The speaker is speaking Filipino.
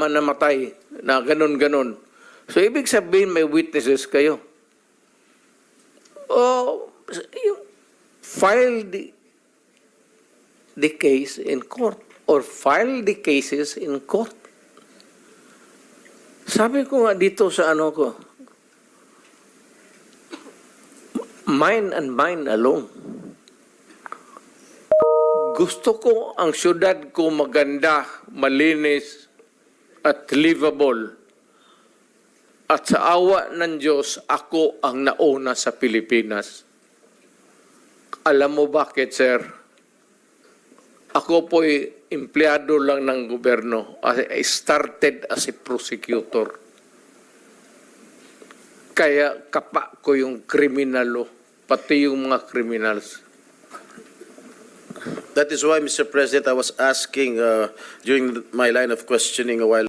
namatay na ganun-ganun. So, ibig sabihin may witnesses kayo. O, file the case in court or file the cases in court. Sabi ko nga dito sa ano ko, mine and mine alone. Gusto ko ang syudad ko maganda, malinis, at livable. At sa awa ng Diyos, ako ang nauna sa Pilipinas. Alam mo bakit, sir? Ako po'y empleyado lang ng gobyerno. I started as a prosecutor. Kaya kapa ko yung kriminalo, pati yung mga criminals. That is why, Mr. President, I was asking during my line of questioning a while